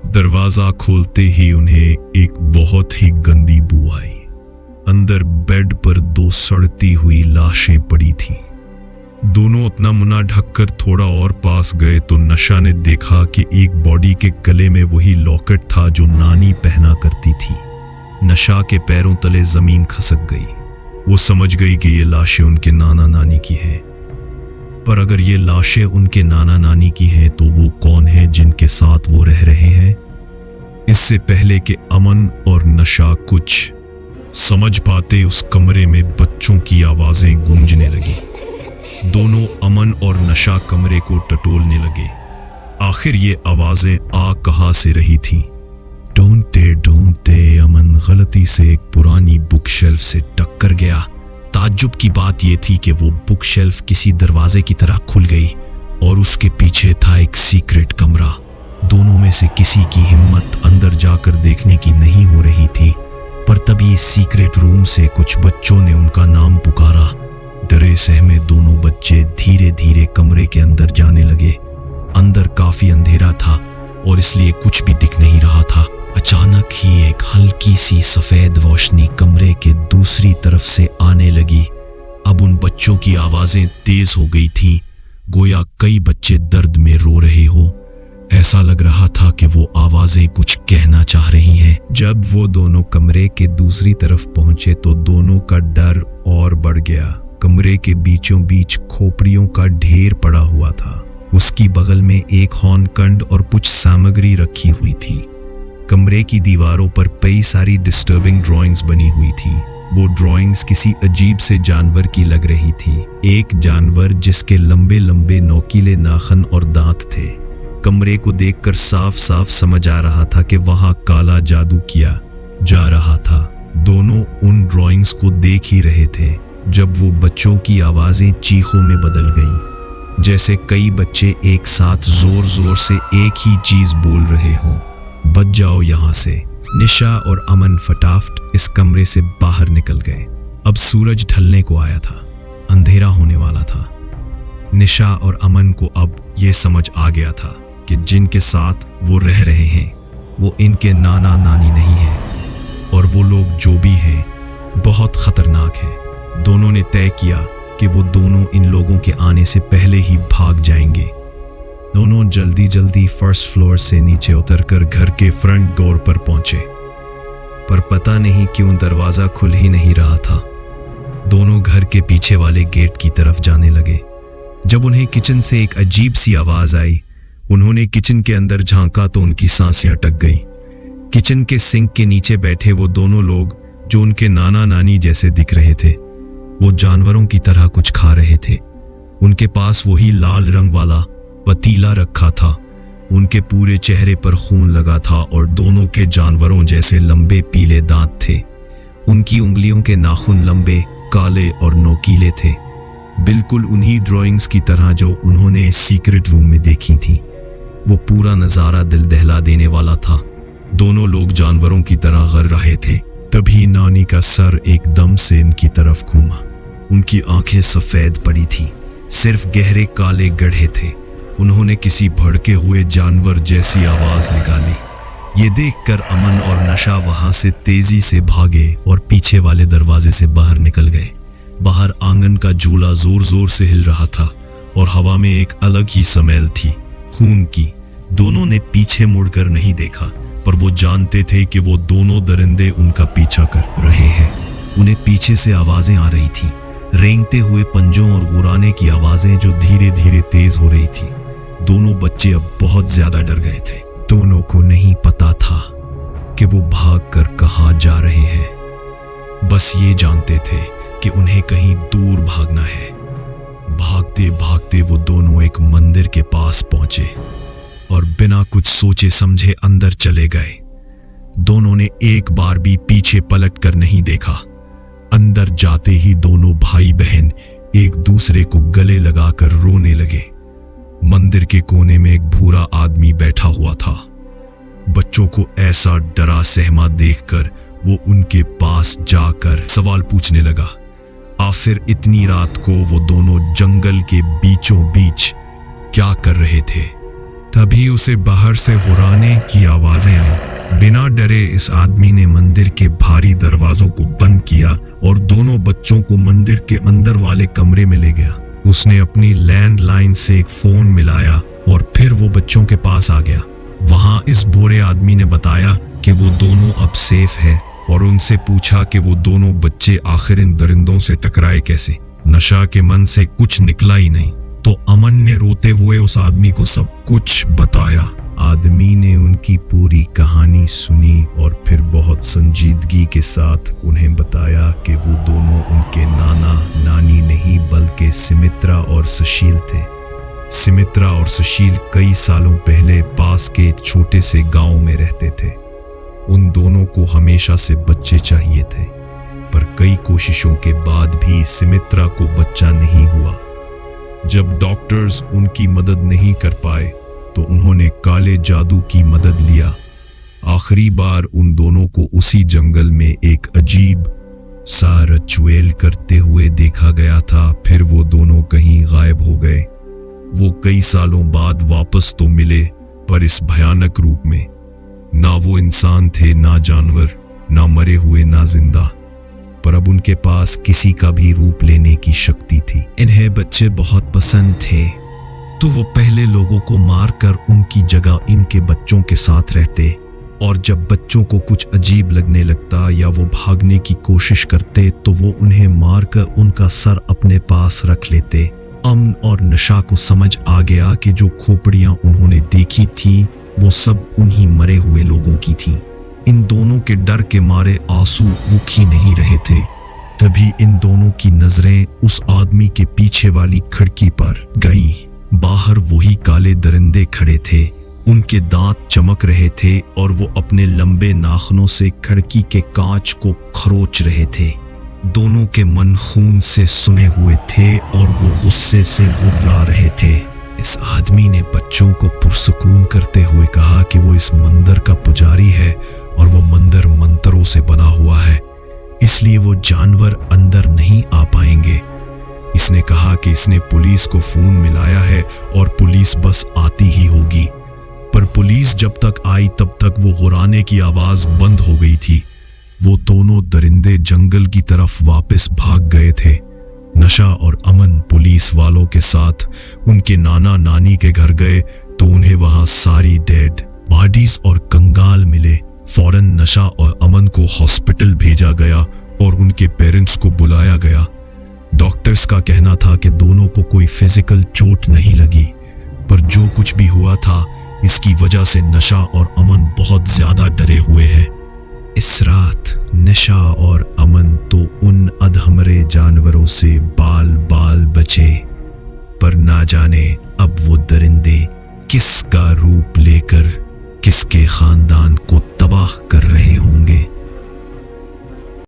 दरवाजा खोलते ही उन्हें एक बहुत ही गंदी बू आई। अंदर बेड पर 2 सड़ती हुई लाशें पड़ी थीं। दोनों अपना मुंह ढककर थोड़ा और पास गए तो नशा ने देखा कि एक बॉडी के गले में वही लॉकेट था जो नानी पहना करती थी। नशा के पैरों तले जमीन खसक गई। वो समझ गई कि ये लाशें उनके नाना नानी की हैं। पर अगर ये लाशें उनके नाना नानी की हैं तो वो कौन है जिनके साथ वो रह रहे हैं? इससे पहले कि अमन और नशा कुछ समझ पाते, उस कमरे में बच्चों की आवाजें गूंजने लगी। दोनों अमन और नशा कमरे को टटोलने लगे। आखिर ये आवाजें आ कहां से रही थीं? ढूंढते अमन गलती से एक पुरानी बुक शेल्फ से टक्कर गया। ताज्जुब की बात यह थी कि वो बुक शेल्फ किसी दरवाजे की तरह खुल गई और उसके पीछे था एक सीक्रेट कमरा। दोनों में से किसी की हिम्मत अंदर जाकर देखने की नहीं हो रही थी, पर तभी इस सीक्रेट रूम से कुछ बच्चों ने उनका नाम पुकारा। डरे सहमे दोनों बच्चे धीरे धीरे कमरे के अंदर जाने लगे। अंदर काफी अंधेरा था और इसलिए कुछ भी दिख नहीं रहा था। अचानक ही एक हल्की सी सफेद रोशनी कमरे के दूसरी तरफ से आने लगी। अब उन बच्चों की आवाजें तेज हो गई थीं, गोया कई बच्चे दर्द में रो रहे हो। ऐसा लग रहा था कि वो आवाजें कुछ कहना चाह रही हैं। जब वो दोनों कमरे के दूसरी तरफ पहुंचे तो दोनों का डर और बढ़ गया। कमरे के बीचों बीच खोपड़ियों का ढेर पड़ा हुआ था। उसकी बगल में एक हॉर्नकंड और कुछ सामग्री रखी हुई थी। कमरे की दीवारों पर कई सारी डिस्टर्बिंग ड्राइंग्स बनी हुई थी। वो ड्राइंग्स किसी अजीब से जानवर की लग रही थी। एक जानवर जिसके लंबे लंबे नोकीले नाखून और दांत थे। कमरे को देखकर साफ साफ समझ आ रहा था कि वहां काला जादू किया जा रहा था। दोनों उन ड्राइंग्स को देख ही रहे थे जब वो बच्चों की आवाजें चीखों में बदल गईं, जैसे कई बच्चे एक साथ जोर जोर से एक ही चीज बोल रहे हों, बच जाओ यहां से। निशा और अमन फटाफट इस कमरे से बाहर निकल गए। अब सूरज ढलने को आया था, अंधेरा होने वाला था। निशा और अमन को अब ये समझ आ गया था कि जिनके साथ वो रह रहे हैं वो इनके नाना नानी नहीं हैं, और वो लोग जो भी हैं बहुत खतरनाक हैं। दोनों ने तय किया कि वो दोनों इन लोगों के आने से पहले ही भाग जाएंगे। दोनों जल्दी जल्दी फर्स्ट फ्लोर से नीचे उतरकर घर के फ्रंट डोर पर पहुंचे, पर पता नहीं क्यों दरवाजा खुल ही नहीं रहा था। दोनों घर के पीछे वाले गेट की तरफ जाने लगे। जब उन्हें किचन से एक अजीब सी आवाज आई, उन्होंने किचन के अंदर झांका तो उनकी सांसें अटक गई। किचन के सिंक के नीचे बैठे वो दोनों लोग जो उनके नाना नानी जैसे दिख रहे थे, वो जानवरों की तरह कुछ खा रहे थे। उनके पास वही लाल रंग वाला पतीला रखा था। उनके पूरे चेहरे पर खून लगा था और दोनों के जानवरों जैसे लंबे पीले दांत थे। उनकी उंगलियों के नाखून लंबे, काले और नोकीले थे, बिल्कुल उन्हीं ड्राइंग्स की तरह जो उन्होंने इस सीक्रेट रूम में देखी थी। वो पूरा नजारा दिल दहला देने वाला था। दोनों लोग जानवरों की तरह गर रहे थे। तभी नानी का सर एकदम से इनकी तरफ घूमा। उनकी आंखें सफेद पड़ी थी, सिर्फ गहरे काले गड्ढे थे। उन्होंने किसी भड़के हुए जानवर जैसी आवाज निकाली। ये देखकर अमन और नशा वहां से तेजी से भागे और पीछे वाले दरवाजे से बाहर निकल गए। बाहर आंगन का झूला जोर जोर से हिल रहा था और हवा में एक अलग ही स्मेल थी, खून की। दोनों ने पीछे मुड़कर नहीं देखा, पर वो जानते थे कि वो दोनों दरिंदे उनका पीछा कर रहे हैं। उन्हें पीछे से आवाजें आ रही थी, रेंगते हुए पंजों और गुर्राने की आवाजें जो धीरे धीरे तेज हो रही थी। दोनों बच्चे अब बहुत ज्यादा डर गए थे। दोनों को नहीं पता था कि वो भागकर कहां जा रहे हैं, बस ये जानते थे कि उन्हें कहीं दूर भागना है। भागते भागते वो दोनों एक मंदिर के पास पहुंचे और बिना कुछ सोचे समझे अंदर चले गए। दोनों ने एक बार भी पीछे पलट कर नहीं देखा। अंदर जाते ही दोनों भाई बहन एक दूसरे को गले लगाकर रोने लगे। मंदिर के कोने में एक भूरा आदमी बैठा हुआ था। बच्चों को ऐसा डरा सहमा देखकर वो उनके पास जाकर सवाल पूछने लगा। आखिर इतनी रात को वो दोनों जंगल के बीचों बीच क्या कर रहे थे? तभी उसे बाहर से गुर्राने की आवाजें आई। बिना डरे इस आदमी ने मंदिर के भारी दरवाजों को बंद किया और दोनों बच्चों को मंदिर के अंदर वाले कमरे में ले गया। उसने अपनी लैंडलाइन से एक फोन मिलाया और फिर वो बच्चों के पास आ गया। वहां इस बुरे आदमी ने बताया कि वो दोनों अब सेफ है और उनसे पूछा कि वो दोनों बच्चे आखिर इन दरिंदों से टकराए कैसे। नशा के मन से कुछ निकला ही नहीं, तो अमन ने रोते हुए उस आदमी को सब कुछ बताया। आदमी ने उनकी पूरी कहानी सुनी और फिर बहुत संजीदगी के साथ उन्हें बताया कि वो दोनों उनके नाना नानी नहीं बल्कि सुमित्रा और सुशील थे। सुमित्रा और सुशील कई सालों पहले पास के एक छोटे से गांव में रहते थे। उन दोनों को हमेशा से बच्चे चाहिए थे, पर कई कोशिशों के बाद भी सुमित्रा को बच्चा नहीं हुआ। जब डॉक्टर्स उनकी मदद नहीं कर पाए तो उन्होंने काले जादू की मदद लिया। आखिरी बार उन दोनों को उसी जंगल में एक अजीब सा रिचुअल करते हुए देखा गया था। फिर वो दोनों कहीं गायब हो गए। वो कई सालों बाद वापस तो मिले, पर इस भयानक रूप में। ना वो इंसान थे, ना जानवर, ना मरे हुए, ना जिंदा, पर अब उनके पास किसी का भी रूप लेने की शक्ति थी। इन्हें बच्चे बहुत पसंद थे, तो वो पहले लोगों को मारकर उनकी जगह इनके बच्चों के साथ रहते, और जब बच्चों को कुछ अजीब लगने लगता या वो भागने की कोशिश करते तो वो उन्हें मारकर उनका सर अपने पास रख लेते। अमन और नशा को समझ आ गया कि जो खोपड़ियां उन्होंने देखी थी वो सब उन्हीं मरे हुए लोगों की थी। इन दोनों के डर के मारे आंसू रुक ही नहीं रहे थे। तभी इन दोनों की नजरें उस आदमी के पीछे वाली खिड़की पर गईं। बाहर वही काले दरिंदे खड़े थे। उनके दांत चमक रहे थे और वो अपने लंबे नाखूनों से खिड़की के कांच को खरोच रहे थे। दोनों के मन खून से सुने हुए थे और वो गुस्से से गुर्रा रहे थे। इस आदमी ने बच्चों को पुरसुकून करते हुए कहा कि वो इस मंदिर का पुजारी है और वो मंदिर मंत्रों से बना हुआ है, इसलिए वो जानवर अंदर नहीं आ पाएंगे। इसने कहा कि इसने पुलिस को फोन मिलाया है और पुलिस बस आती ही होगी, पर पुलिस जब तक आई तब तक वो गुर्राने की आवाज बंद हो गई थी। वो दोनों दरिंदे जंगल की तरफ वापस भाग गए थे। नशा और अमन पुलिस वालों के साथ उनके नाना नानी के घर गए तो उन्हें वहां सारी डेड बॉडीज और कंगाल मिले। फौरन नशा और अमन को हॉस्पिटल भेजा गया और उनके पेरेंट्स को बुलाया गया। डॉक्टर्स का कहना था कि दोनों को कोई फिजिकल चोट नहीं लगी, पर जो कुछ भी हुआ था इसकी वजह से नशा और अमन बहुत ज्यादा डरे हुए हैं। इस रात नशा और अमन तो उन अधमरे जानवरों से बाल बाल बचे, पर ना जाने अब वो दरिंदे किसका रूप लेकर किसके खानदान को तबाह कर रहे होंगे।